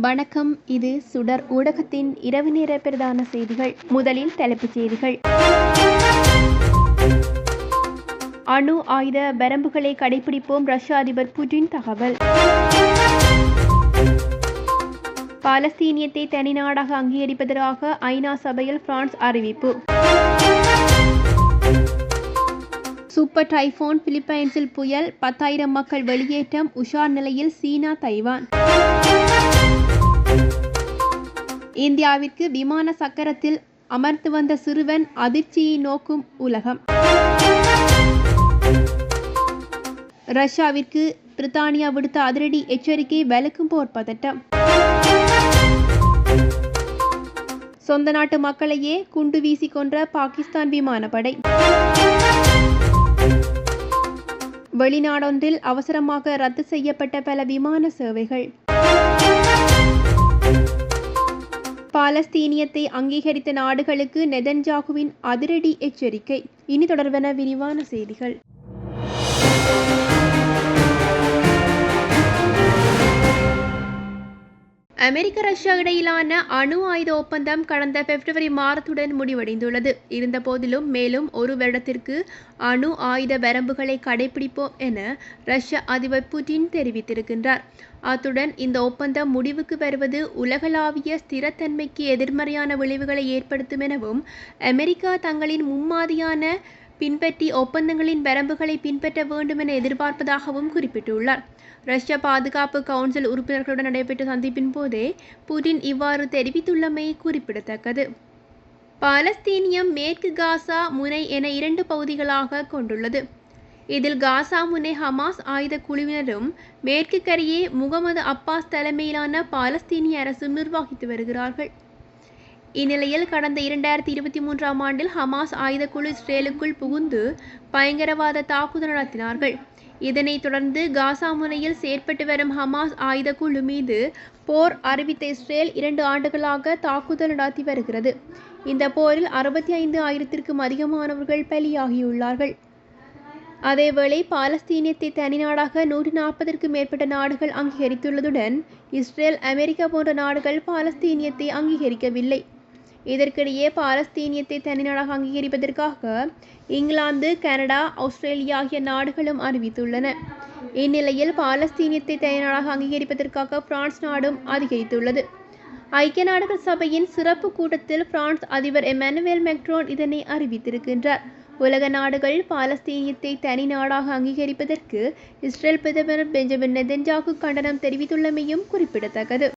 வணக்கம். இது சுடர் ஊடகத்தின் இரவு நேர பிரதான செய்திகள். முதலில் தலைப்புச் செய்திகள். அணு ஆயுத வரம்புகளை கடைபிடிப்போம், ரஷ்ய அதிபர் புட்டின் தகவல். பாலஸ்தீனியத்தை தனி நாடாக அங்கீகரிப்பதற்காக ஐநா சபையில் பிரான்ஸ் அறிவிப்பு. சூப்பர் டைபோன் பிலிப்பைன்ஸில் புயல், 10,000 மக்கள் வெளியேற்றம், உஷார் நிலையில் சீனா, தைவான். இந்தியாவிற்கு விமான சக்கரத்தில் அமர்ந்து வந்த சிறுவன், அதிர்ச்சியை நோக்கும் உலகம். ரஷ்யாவிற்கு பிரித்தானியா விடுத்த அதிரடி எச்சரிக்கை, வலுக்கும் போர் பதட்டம். சொந்த நாட்டு மக்களையே குண்டு வீசி கொன்ற பாகிஸ்தான் விமானப்படை. வெளிநாடொன்றில் அவசரமாக ரத்து செய்யப்பட்ட பல விமான சேவைகள். பாலஸ்தீனியத்தை அங்கீகரித்த நாடுகளுக்கு நெதன்யாகுவின் அதிரடி எச்சரிக்கை. இனி தொடர்பான விரிவான செய்திகள். அமெரிக்க ரஷ்யா இடையிலான அணு ஆயுத ஒப்பந்தம் கடந்த பிப்ரவரி மாதத்துடன் முடிவடைந்துள்ளது. இருந்தபோதிலும் மேலும் ஒரு வருடத்திற்கு அணு ஆயுத வரம்புகளை கடைபிடிப்போம் என ரஷ்ய அதிபர் புட்டின் தெரிவித்திருக்கின்றார். அத்துடன் இந்த ஒப்பந்தம் முடிவுக்கு வருவது உலகளாவிய ஸ்திரத்தன்மைக்கு எதிர்மறையான விளைவுகளை ஏற்படுத்தும் எனவும், அமெரிக்கா தங்களின் முன்மாதிரியான பின்பற்றி ஒப்பந்தங்களின் வரம்புகளை பின்பற்ற வேண்டும் என எதிர்பார்ப்பதாகவும் குறிப்பிட்டுள்ளார். ரஷ்ய பாதுகாப்பு கவுன்சில் உறுப்பினர்களுடன் நடைபெற்ற சந்திப்பின் போதே புட்டின் இவ்வாறு தெரிவித்துள்ளமை குறிப்பிடத்தக்கது. பாலஸ்தீனியம் மேற்கு காசா முனை என 2 பகுதிகளாக கொண்டுள்ளது. இதில் காசா முனை ஹமாஸ் ஆயுத குழுவினரும், மேற்கு கரையை முகமது அப்பாஸ் தலைமையிலான பாலஸ்தீனிய அரசும் நிர்வகித்து வருகிறார்கள். இந்நிலையில் கடந்த 2023ஆம் ஆண்டில் ஹமாஸ் ஆயுத குழு இஸ்ரேலுக்குள் புகுந்து பயங்கரவாத தாக்குதல் நடத்தினார்கள். இதனைத் தொடர்ந்து காசா முனையில் செயற்பட்டு வரும் ஹமாஸ் ஆயுத குழு மீது போர் அறிவித்த இஸ்ரேல் 2 ஆண்டுகளாக தாக்குதல் நடத்தி வருகிறது. இந்த போரில் 65,000க்கும் அதிகமானவர்கள் பலியாகியுள்ளார்கள். அதேவேளை பாலஸ்தீனியத்தை தனி நாடாக 140க்கும் மேற்பட்ட நாடுகள் அங்கீகரித்துள்ளதுடன், இஸ்ரேல், அமெரிக்கா போன்ற நாடுகள் பாலஸ்தீனியத்தை அங்கீகரிக்கவில்லை. இதற்கிடையே பாலஸ்தீனியத்தை தனிநாடாக அங்கீகரிப்பதற்காக இங்கிலாந்து, கனடா, ஆஸ்திரேலியா ஆகிய நாடுகளும் அறிவித்துள்ளன. இந்நிலையில் பாலஸ்தீனியத்தை தனிநாடாக அங்கீகரிப்பதற்காக பிரான்ஸ் நாடும் அதிகரித்துள்ளது. ஐக்கிய நாடுகள் சபையின் சிறப்பு கூட்டத்தில் பிரான்ஸ் அதிபர் எமானுவேல் மேக்ரோன் இதனை அறிவித்திருக்கின்றார். உலக நாடுகள் பாலஸ்தீனியத்தை தனி நாடாக அங்கீகரிப்பதற்கு இஸ்ரேல் பிரதமர் பெஞ்சமின் நெதன்யாகு கண்டனம் தெரிவித்துள்ளமையும் குறிப்பிடத்தக்கது.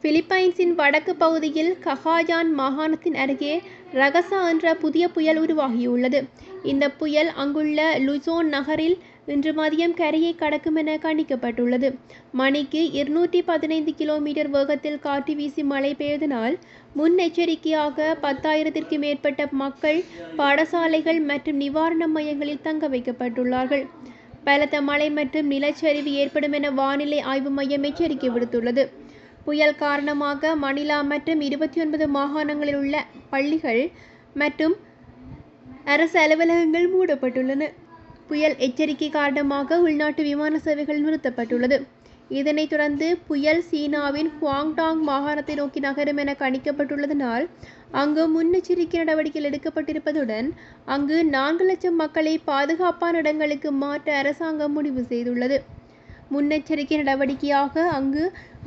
பிலிப்பைன்ஸின் வடக்கு பகுதியில் ககாயான் மாகாணத்தின் அருகே ரகசா என்ற புதிய புயல் உருவாகியுள்ளது. இந்த புயல் அங்குள்ள லுசோன் நகரில் இன்று மதியம் கரையை கடக்கும் என கணிக்கப்பட்டுள்ளது. மணிக்கு 215 கிலோமீட்டர் வேகத்தில் காற்று வீசி மழை பெய்ததனால் முன்னெச்சரிக்கையாக 10,000க்கும் மேற்பட்ட மக்கள் பாடசாலைகள் மற்றும் நிவாரண மையங்களில் தங்க வைக்கப்பட்டுள்ளார்கள். பலத்த மழை மற்றும் நிலச்சரிவு ஏற்படும் என வானிலை ஆய்வு மையம் எச்சரிக்கை விடுத்துள்ளது. புயல் காரணமாக மணிலா மற்றும் 29 மாகாணங்களில் உள்ள பள்ளிகள் மற்றும் அரசு அலுவலகங்கள் மூடப்பட்டுள்ளன. புயல் எச்சரிக்கை காரணமாக உள்நாட்டு விமான சேவைகள் நிறுத்தப்பட்டுள்ளது. இதனைத் தொடர்ந்து புயல் சீனாவின் குவாங்டாங் மாகாணத்தை நோக்கி நகரும் என கணிக்கப்பட்டுள்ளதனால் அங்கு முன்னெச்சரிக்கை நடவடிக்கைகள் எடுக்கப்பட்டிருப்பதுடன் அங்கு 4 லட்சம் மக்களை பாதுகாப்பான இடங்களுக்கு மாற்ற அரசாங்கம் முடிவு செய்துள்ளது. முன்னெச்சரிக்கை நடவடிக்கையாக அங்கு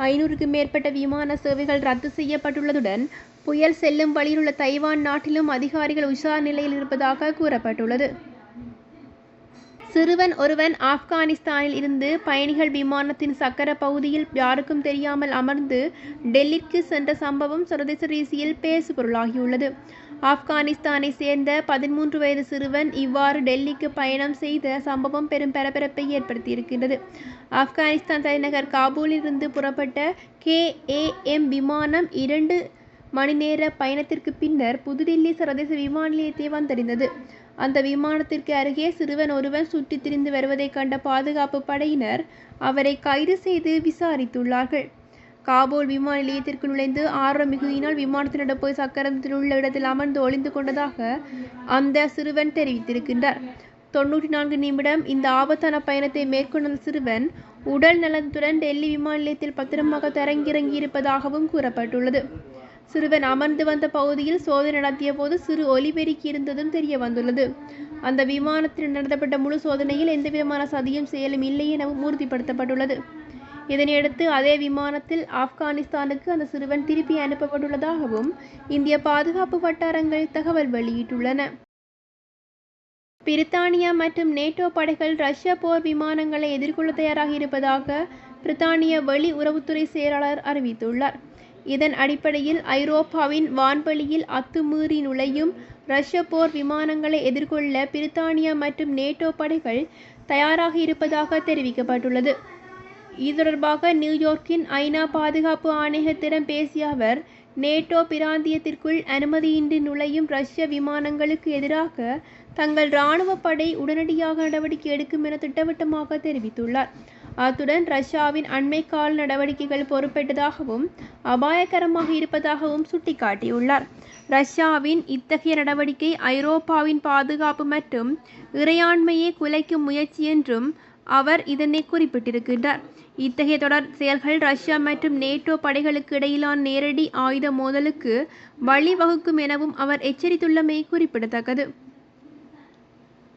500க்கும் மேற்பட்ட விமான சேவைகள் ரத்து செய்யப்பட்டுள்ளதுடன் புயல் செல்லும் வழியில் உள்ள தைவான் நாட்டிலும் அதிகாரிகள் உஷார் நிலையில் இருப்பதாக கூறப்பட்டுள்ளது. சிறுவன் ஒருவன் ஆப்கானிஸ்தானில் இருந்து பயணிகள் விமானத்தின் சக்கர பகுதியில் யாருக்கும் தெரியாமல் அமர்ந்து டெல்லிக்கு சென்ற சம்பவம் சர்வதேச ரீதியில் பேசுபொருளாகியுள்ளது. ஆப்கானிஸ்தானை சேர்ந்த 13 வயது சிறுவன் இவ்வாறு டெல்லிக்கு பயணம் செய்த சம்பவம் பெரும் பரபரப்பை ஏற்படுத்தியிருக்கின்றது. ஆப்கானிஸ்தான் தலைநகர் காபூலில் இருந்து புறப்பட்ட KAM விமானம் 2 மணி நேர பயணத்திற்கு பின்னர் புதுடில்லி சர்வதேச விமான நிலையத்தை வந்தடைந்தது. அந்த விமானத்திற்கு அருகே சிறுவன் ஒருவன் சுற்றித் திரிந்து வருவதை கண்ட பாதுகாப்பு படையினர் அவரை கைது செய்து விசாரித்துள்ளார்கள். காபூல் விமான நிலையத்திற்கு நுழைந்து ஆர்வம் மிகுதியினால் விமானத்தினிடம் போய் சக்கரத்தில் உள்ள இடத்தில் அமர்ந்து ஒளிந்து கொண்டதாக அந்த சிறுவன் தெரிவித்திருக்கின்றார். 94 நிமிடம் இந்த ஆபத்தான பயணத்தை மேற்கொண்ட சிறுவன் உடல் நலத்துடன் டெல்லி விமான நிலையத்தில் பத்திரமாக தரையிறங்கியிருப்பதாகவும் கூறப்பட்டுள்ளது. சிறுவன் அமர்ந்து வந்த பகுதியில் சோதனை நடத்திய போது சிறு ஒலிபெருக்கி இருந்ததும் தெரிய வந்துள்ளது. அந்த விமானத்தில் நடத்தப்பட்ட முழு சோதனையில் எந்தவிதமான சதியும் செயலும் இல்லை எனவும் உறுதிப்படுத்தப்பட்டுள்ளது. இதனையடுத்து அதே விமானத்தில் ஆப்கானிஸ்தானுக்கு அந்த சிறுவன் திருப்பி அனுப்பப்பட்டுள்ளதாகவும் இந்திய பாதுகாப்பு வட்டாரங்கள் தகவல் வெளியிட்டுள்ளன. பிரித்தானியா மற்றும் நேட்டோ படைகள் ரஷ்ய போர் விமானங்களை எதிர்கொள்ள தயாராக இருப்பதாக பிரித்தானிய வெளி உறவுத்துறை செயலாளர் அறிவித்துள்ளார். இதன் அடிப்படையில் ஐரோப்பாவின் வான்வெளியில் அத்துமீறி நுழையும் ரஷ்ய போர் விமானங்களை எதிர்கொள்ள பிரித்தானியா மற்றும் நேட்டோ படைகள் தயாராக இருப்பதாக தெரிவிக்கப்பட்டுள்ளது. இது தொடர்பாக நியூயோர்க்கின் ஐநா பாதுகாப்பு ஆணையகத்திடம் பேசிய அவர், நேட்டோ பிராந்தியத்திற்குள் அனுமதியின்றி நுழையும் ரஷ்ய விமானங்களுக்கு எதிராக தங்கள் இராணுவ படை உடனடியாக நடவடிக்கை எடுக்கும் என திட்டவட்டமாக தெரிவித்துள்ளார். அத்துடன் ரஷ்யாவின் அண்மைக்கால நடவடிக்கைகள் பொறுப்பேற்றதாகவும் அபாயகரமாக இருப்பதாகவும் சுட்டிக்காட்டியுள்ளார். ரஷ்யாவின் இத்தகைய நடவடிக்கை ஐரோப்பாவின் பாதுகாப்பு மற்றும் இறையாண்மையை குலைக்கும் முயற்சி என்றும் அவர் இதனை குறிப்பிட்டிருக்கின்றார். இத்தகைய தொடர் செயல்கள் ரஷ்யா மற்றும் நேட்டோ படைகளுக்கு இடையிலான நேரடி ஆயுத மோதலுக்கு வழிவகுக்கும் எனவும் அவர் எச்சரித்துள்ளமை குறிப்பிடத்தக்கது.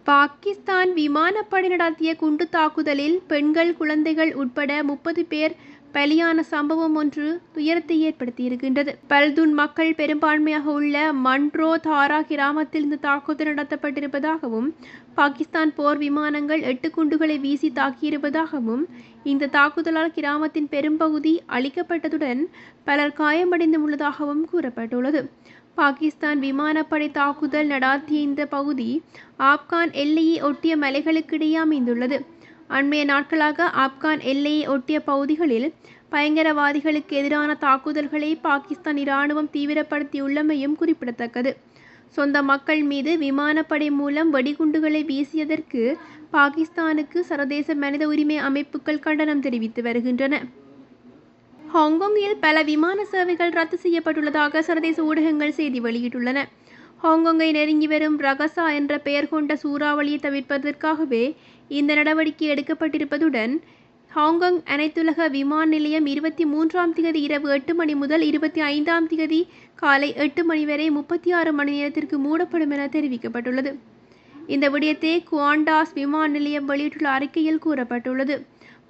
பாகிஸ்தான் விமானப்படை நடத்திய குண்டு தாக்குதலில் பெண்கள், குழந்தைகள் உட்பட 30 பேர் பலியான சம்பவம் ஒன்று துயரத்தை ஏற்படுத்தியிருக்கின்றது. பல்துன் மக்கள் பெரும்பான்மையாக உள்ள மன்ட்ரோ தாரா கிராமத்தில் இந்த தாக்குதல் நடத்தப்பட்டிருப்பதாகவும் பாகிஸ்தான் போர் விமானங்கள் 8 குண்டுகளை வீசி தாக்கியிருப்பதாகவும் இந்த தாக்குதலால் கிராமத்தின் பெரும்பகுதி அழிக்கப்பட்டதுடன் பலர் காயமடைந்துள்ளதாகவும் கூறப்பட்டுள்ளது. பாகிஸ்தான் விமானப்படை தாக்குதல் நடாத்திய இந்த பகுதி ஆப்கான் எல்லையை ஒட்டிய மலைகளுக்கிடையே அமைந்துள்ளது. அண்மைய நாட்களாக ஆப்கான் எல்லையை ஒட்டிய பகுதிகளில் பயங்கரவாதிகளுக்கு எதிரான தாக்குதல்களை பாகிஸ்தான் இராணுவம் தீவிரப்படுத்தியுள்ளமையும் குறிப்பிடத்தக்கது. சொந்த மக்கள் மீது விமானப்படை மூலம் வெடிகுண்டுகளை வீசியதற்கு பாகிஸ்தானுக்கு சர்வதேச மனித உரிமை அமைப்புகள் கண்டனம் தெரிவித்து வருகின்றன. ஹாங்காங்கில் பல விமான சேவைகள் ரத்து செய்யப்பட்டுள்ளதாக சர்வதேச ஊடகங்கள் செய்தி வெளியிட்டுள்ளன. ஹாங்காங்கை நெருங்கி வரும் ரகசா என்ற பெயர் கொண்ட சூறாவளியை தவிர்ப்பதற்காகவே இந்த நடவடிக்கை எடுக்கப்பட்டிருப்பதுடன் ஹாங்காங் அனைத்துலக விமான நிலையம் 23ஆம் தேதி இரவு 8 மணி முதல் 25ஆம் தேதி காலை 8 மணி வரை 36 மணி நேரத்திற்கு மூடப்படும் என தெரிவிக்கப்பட்டுள்ளது. இந்த விடயத்தை குவாண்டாஸ் விமான நிலையம் வெளியிட்டுள்ள அறிக்கையில் கூறப்பட்டுள்ளது.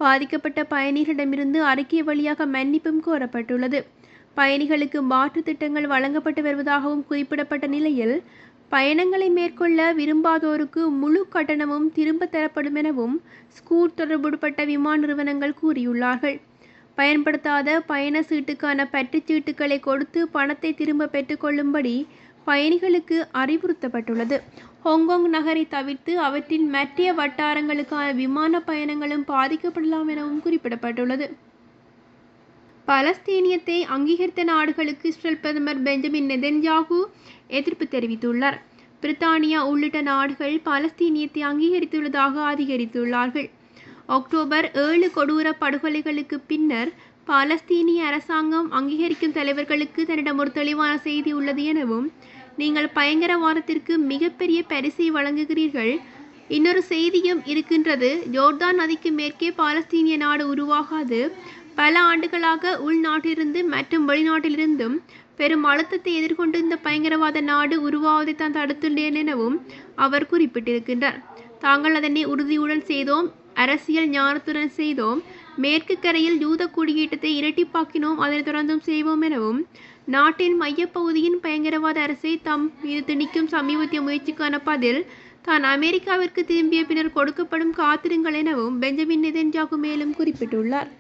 பாதிக்கப்பட்ட பயணிகளிடமிருந்து அறிக்கை வழியாக மன்னிப்பும் கோரப்பட்டுள்ளது. பயணிகளுக்கு மாற்று திட்டங்கள் வழங்கப்பட்டு வருவதாகவும் குறிப்பிடப்பட்ட நிலையில் பயணங்களை மேற்கொள்ள விரும்பாதோருக்கு முழு கட்டணமும் திரும்ப தரப்படும் எனவும் ஸ்கூட் தொடர்புபட்ட விமான நிறுவனங்கள் கூறியுள்ளார்கள். பயன்படுத்தாத பயண சீட்டுக்கான பற்றுச்சீட்டுகளை கொடுத்து பணத்தை திரும்ப பெற்றுக்கொள்ளும்படி பயணிகளுக்கு அறிவுறுத்தப்பட்டுள்ளது. ஹாங்காங் நகரை தவிர்த்து அவற்றின் மற்ற வட்டாரங்களுக்கான விமான பயணங்களும் பாதிக்கப்படலாம் எனவும் குறிப்பிடப்பட்டுள்ளது. பலஸ்தீனியத்தை அங்கீகரித்த நாடுகளுக்கு இஸ்ரேல் பிரதமர் பெஞ்சமின் நெதன்யாகு எதிர்ப்பு தெரிவித்துள்ளார். பிரித்தானியா உள்ளிட்ட நாடுகள் பலஸ்தீனியத்தை அங்கீகரித்துள்ளதாக அதிகரித்துள்ளார்கள். அக்டோபர் 7 கொடூர படுகொலைகளுக்கு பின்னர் பாலஸ்தீனிய அரசாங்கம் அங்கீகரிக்கும் தலைவர்களுக்கு தன்னிடம் ஒரு தெளிவான செய்தி உள்ளது எனவும், நீங்கள் பயங்கரவாதத்திற்கு மிகப்பெரிய பரிசை வழங்குகிறீர்கள், இன்னொரு செய்தியும் இருக்கின்றது, ஜோர்தான் நதிக்கு மேற்கே பாலஸ்தீனிய நாடு உருவாகாது, பல ஆண்டுகளாக உள்நாட்டிலிருந்து மற்றும் வெளிநாட்டிலிருந்தும் பெரும் அழுத்தத்தை எதிர்கொண்டு இந்த பயங்கரவாத நாடு உருவாவதை தான் தடுத்துள்ளேன் எனவும் அவர் குறிப்பிட்டிருக்கின்றார். தாங்கள் அதனை உறுதியுடன் செய்தோம், அரசியல் ஞானத்துடன் செய்தோம், மேற்கு கரையில் யூத குடியேற்றத்தை இரட்டிப்பாக்கினோம், அதனை தொடர்ந்தும் செய்வோம் எனவும், நாட்டின் மையப்பகுதியின் பயங்கரவாத அரசை தம் மீது திணிக்கும் சமீபத்திய முயற்சிக்கான பதில் தான் அமெரிக்காவிற்கு திரும்பிய பின்னர் கொடுக்கப்படும், காத்திருங்கள் எனவும் பெஞ்சமின் நெதன்யாகு மேலும் குறிப்பிட்டுள்ளார்.